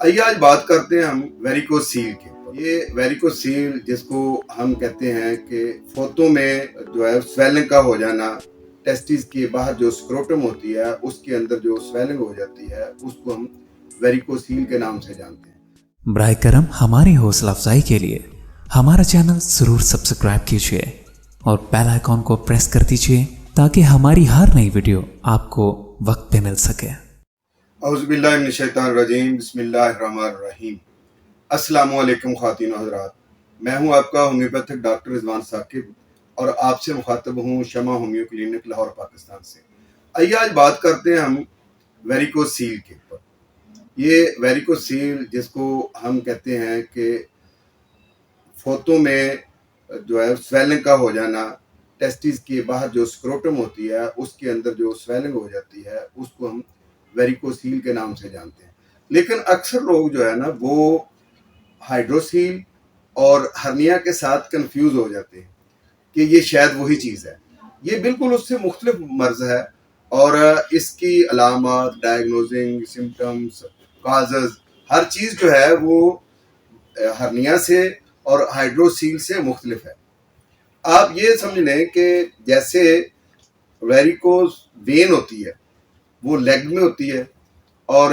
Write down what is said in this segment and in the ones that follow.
आइए आज बात करते हैं हम वेरिकोसील के ऊपर। ये वेरिकोसील जिसको हम कहते हैं कि फोतों में जो है स्वेलिंग का हो जाना, टेस्टिस के बाहर जो स्क्रोटम होती है उसके अंदर जो स्वेलिंग हो जाती है उसको हम वेरिकोसील के नाम से जानते हैं। ब्राय करम हमारी हौसला अफजाई के लिए हमारा चैनल जरूर सब्सक्राइब कीजिए और बेल आइकॉन को प्रेस कर दीजिए ताकि हमारी हर नई वीडियो आपको वक्त पे मिल सके। औज़ुबिल्लाहि मिनश्शैतानिर्रजीम, बिस्मिल्लाहिर्रहमानिर्रहीम। अस्सलामु अलैकुम ख़वातीन व हज़रात, मैं हूं आपका होम्योपैथिक डॉक्टर रिजवान साकिब और आपसे मुखातब हूं शमा होम्यो क्लिनिक लाहौर पाकिस्तान से। आइए आज बात करते हैं हम वेरिकोसील के ऊपर। ये वेरिकोसील जिसको हम कहते हैं कि फोतों में जो है स्वेलिंग का हो जाना, टेस्टिस के बाहर जो स्क्रोटम होती है उसके अंदर जो स्वेलिंग हो जाती है उसको हम वेरिकोसील के नाम से जानते हैं। लेकिन अक्सर लोग जो है ना वो हाइड्रोसील और हर्निया के साथ कंफ्यूज हो जाते हैं कि ये शायद वही चीज़ है। ये बिल्कुल उससे मुख्तलिफ मर्ज है और इसकी अलामत, डायग्नोजिंग, सिम्टम्स, काजेज, हर चीज़ जो है वो हर्निया से और हाइड्रोसील से मुख्तलिफ है। आप ये समझ लें कि जैसे वेरिकोज वेन होती है वो लेग में होती है और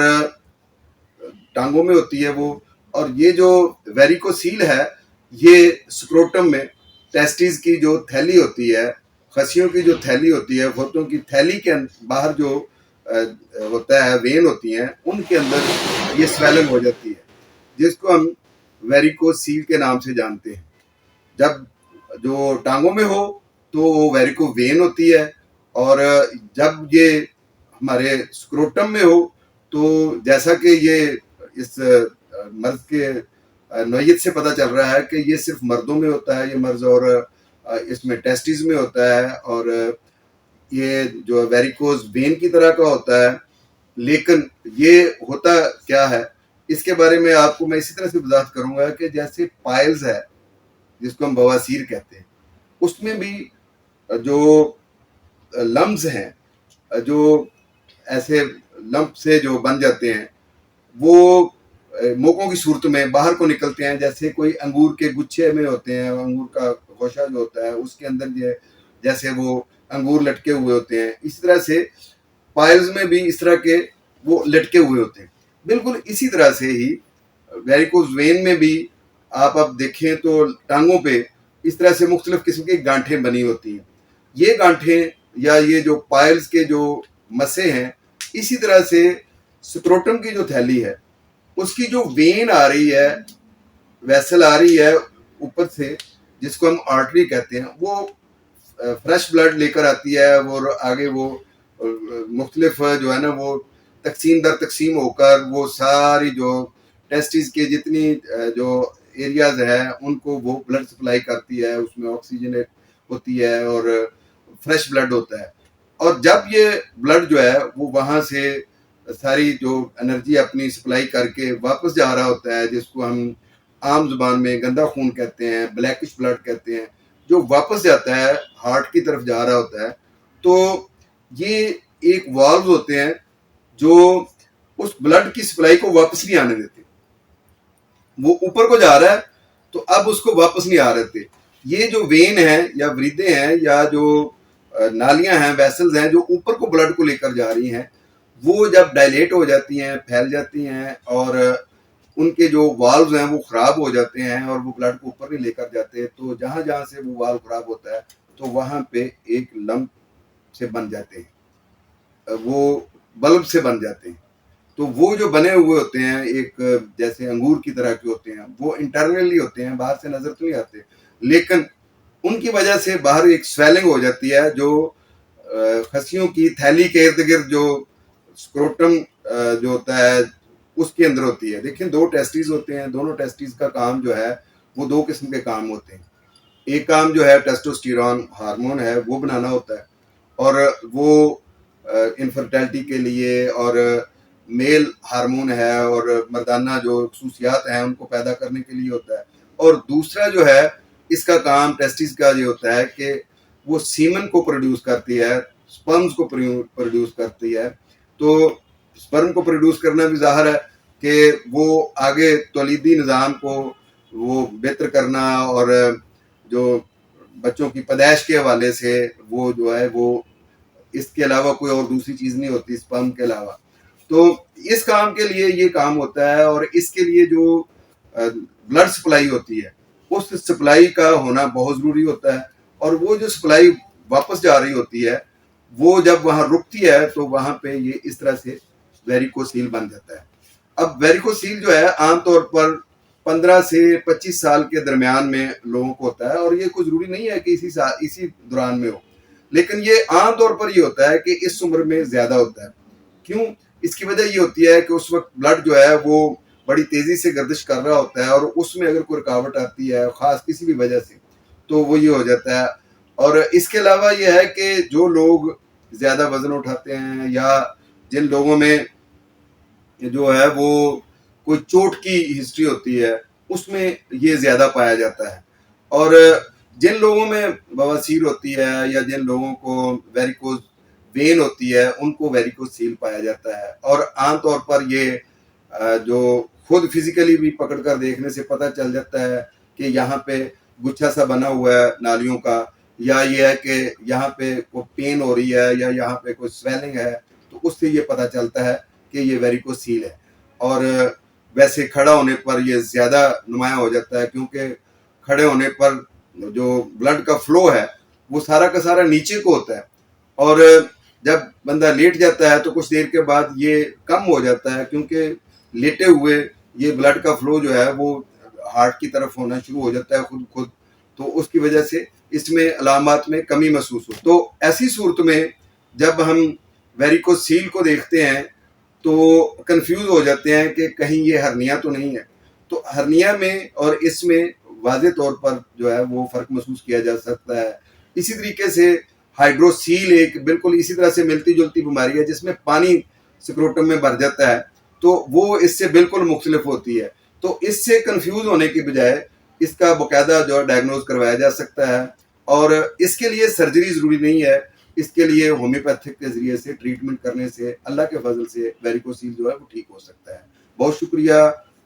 टांगों में होती है वो, और ये जो वेरिकोसील है ये स्क्रोटम में टेस्टिस की जो थैली होती है, खसियों की जो थैली होती है, फोतों की थैली के बाहर जो होता है वेन होती हैं उनके अंदर ये स्वेलिंग हो जाती है जिसको हम वेरिकोसील के नाम से जानते हैं। जब जो टांगों में हो तो वो वेरिको वेन होती है और जब ये हमारे स्क्रोटम में हो तो जैसा कि ये इस मर्ज के नौयत से पता चल रहा है कि ये सिर्फ मर्दों में होता है ये मर्ज, और इसमें टेस्टिस में होता है और ये जो वेरिकोज वेन की तरह का होता है। लेकिन ये होता क्या है इसके बारे में आपको मैं इसी तरह से वजाहत करूंगा कि जैसे पाइल्स है जिसको हम बवासीर कहते हैं, उसमें भी जो लम्स हैं, जो ऐसे लंप से जो बन जाते हैं वो मोकों की सूरत में बाहर को निकलते हैं। जैसे कोई अंगूर के गुच्छे में होते हैं, अंगूर का गोशा जो होता है उसके अंदर जैसे वो अंगूर लटके हुए होते हैं, इस तरह से पाइल्स में भी इस तरह के वो लटके हुए होते हैं। बिल्कुल इसी तरह से ही वेरिकोज वेन में भी आप अब देखें तो टांगों पे इस तरह से मुख्तलिफ किस्म की गांठें बनी होती हैं। ये गांठें या ये जो पाइल्स के जो मसे हैं, इसी तरह से स्क्रोटम की जो थैली है उसकी जो वेन आ रही है, वेसल आ रही है ऊपर से, जिसको हम आर्टरी कहते हैं, वो फ्रेश ब्लड लेकर आती है और आगे वो मुख्तलिफ जो है ना वो तकसीम दर तकसीम होकर वो सारी जो टेस्टिस के जितनी जो एरियाज है उनको वो ब्लड सप्लाई करती है, उसमें ऑक्सीजनेट होती है और फ्रेश ब्लड होता है। और जब ये ब्लड जो है वो वहाँ से सारी जो एनर्जी अपनी सप्लाई करके वापस जा रहा होता है, जिसको हम आम जुबान में गंदा खून कहते हैं, ब्लैकिश ब्लड कहते हैं, जो वापस जाता है हार्ट की तरफ जा रहा होता है, तो ये एक वाल्व होते हैं जो उस ब्लड की सप्लाई को वापस नहीं आने देते। वो ऊपर को जा रहा है तो अब उसको वापस नहीं आ रहे थे। ये जो वेन है या वृद्धे हैं या जो नालियां हैं, वेसल्स हैं जो ऊपर को ब्लड को लेकर जा रही हैं, वो जब डायलेट हो जाती हैं, फैल जाती हैं और उनके जो वाल्व्स हैं वो खराब हो जाते हैं और वो ब्लड को ऊपर नहीं लेकर जाते, तो जहां जहां से वो वाल्व खराब होता है तो वहां पे एक लंप से बन जाते हैं, वो बल्ब से बन जाते हैं। तो वो जो बने हुए होते हैं एक जैसे अंगूर की तरह के होते हैं, वो इंटरनली होते हैं, बाहर से नजर तो नहीं आते, लेकिन उनकी वजह से बाहर एक स्वेलिंग हो जाती है जो खसियों की थैली के इर्द गिर्द जो स्क्रोटम जो होता है उसके अंदर होती है। देखिए दो टेस्टिस होते हैं, दोनों टेस्टिस का काम जो है वो दो किस्म के काम होते हैं। एक काम जो है टेस्टोस्टेरोन हार्मोन है वो बनाना होता है और वो इनफर्टिलिटी के लिए, और मेल हार्मोन है और मर्दाना जो खसूसियात हैं उनको पैदा करने के लिए होता है। और दूसरा जो है इसका काम टेस्टिस का ये होता है कि वो सीमन को प्रोड्यूस करती है, स्पर्म्स को प्रोड्यूस करती है। तो स्पर्म को प्रोड्यूस करना भी ज़ाहिर है کہ وہ آگے تولیدی نظام کو وہ بہتر کرنا اور جو بچوں کی پیدائش کے حوالے سے وہ جو ہے وہ اس کے علاوہ کوئی اور دوسری چیز نہیں ہوتی اسپرم کے علاوہ. تو اس کام کے لیے یہ کام ہوتا ہے اور اس کے لیے جو بلڈ سپلائی ہوتی ہے اس سپلائی کا ہونا بہت ضروری ہوتا ہے. اور وہ جو سپلائی واپس جا رہی ہوتی ہے وہ جب وہاں رکتی ہے تو وہاں پہ یہ اس طرح سے ویریکوسیل بن جاتا ہے. اب ویریکوسیل جو ہے عام طور پر 15 سے 25 سال کے درمیان میں لوگوں کو ہوتا ہے اور یہ کوئی ضروری نہیں ہے کہ اسی دوران میں ہو, لیکن یہ عام طور پر یہ ہوتا ہے کہ اس عمر میں زیادہ ہوتا ہے. کیوں؟ اس کی وجہ یہ ہوتی ہے کہ اس وقت بلڈ جو ہے وہ بڑی تیزی سے گردش کر رہا ہوتا ہے اور اس میں اگر کوئی رکاوٹ آتی ہے خاص کسی بھی وجہ سے تو وہ یہ ہو جاتا ہے. اور اس کے علاوہ یہ ہے کہ جو لوگ زیادہ وزن اٹھاتے ہیں یا جن لوگوں میں جو ہے وہ کوئی چوٹ کی ہسٹری ہوتی ہے اس میں یہ زیادہ پایا جاتا ہے. اور جن لوگوں میں بواسیر ہوتی ہے یا جن لوگوں کو ویریکوز وین ہوتی ہے ان کو ویریکوسیل پایا جاتا ہے. اور عام طور پر یہ جو خود فزیکلی بھی پکڑ کر دیکھنے سے پتہ چل جاتا ہے کہ یہاں پہ گچھا سا بنا ہوا ہے نالیوں کا, یا یہ ہے کہ یہاں پہ کوئی پین ہو رہی ہے یا یہاں پہ کوئی سویلنگ ہے, تو اس سے یہ پتہ چلتا ہے کہ یہ ویریکوسیل ہے. اور ویسے کھڑا ہونے پر یہ زیادہ نمایاں ہو جاتا ہے کیونکہ کھڑے ہونے پر جو بلڈ کا فلو ہے وہ سارا کا سارا نیچے کو ہوتا ہے اور جب بندہ لیٹ جاتا ہے تو کچھ دیر کے بعد یہ کم ہو جاتا ہے کیونکہ لیٹے ہوئے یہ بلڈ کا فلو جو ہے وہ ہارٹ کی طرف ہونا شروع ہو جاتا ہے خود, تو اس کی وجہ سے اس میں علامات میں کمی محسوس ہو. تو ایسی صورت میں جب ہم ویریکوسیل کو دیکھتے ہیں تو کنفیوز ہو جاتے ہیں کہ کہیں یہ ہرنیا تو نہیں ہے. تو ہرنیا میں اور اس میں واضح طور پر جو ہے وہ فرق محسوس کیا جا سکتا ہے. اسی طریقے سے ہائیڈروسیل ایک بالکل اسی طرح سے ملتی جلتی بیماری ہے جس میں پانی سکروٹم میں بھر جاتا ہے, تو وہ اس سے بالکل مختلف ہوتی ہے. تو اس سے کنفیوز ہونے کی بجائے اس کا باقاعدہ جو ڈائگنوز کروایا جا سکتا ہے اور اس کے لیے سرجری ضروری نہیں ہے. اس کے لیے ہومیوپیتھک کے ذریعے سے ٹریٹمنٹ کرنے سے اللہ کے فضل سے ویریکوسیل جو ہے وہ ٹھیک ہو سکتا ہے. بہت شکریہ.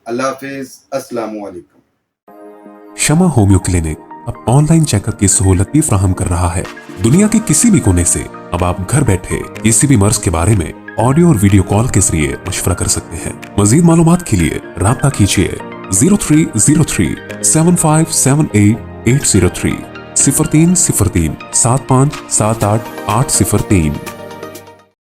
اللہ حافظ. السلام علیکم. شمع ہومیو کلینک اب آن لائن چیک اپ کی سہولت بھی فراہم کر رہا ہے. دنیا کے کسی بھی کونے سے اب آپ گھر بیٹھے کسی بھی مرض کے بارے میں آڈیو اور ویڈیو کال کے ذریعے مشورہ کر سکتے ہیں. مزید معلومات کے لیے رابطہ کیجیے 0303 7578 803 0303 7578 803.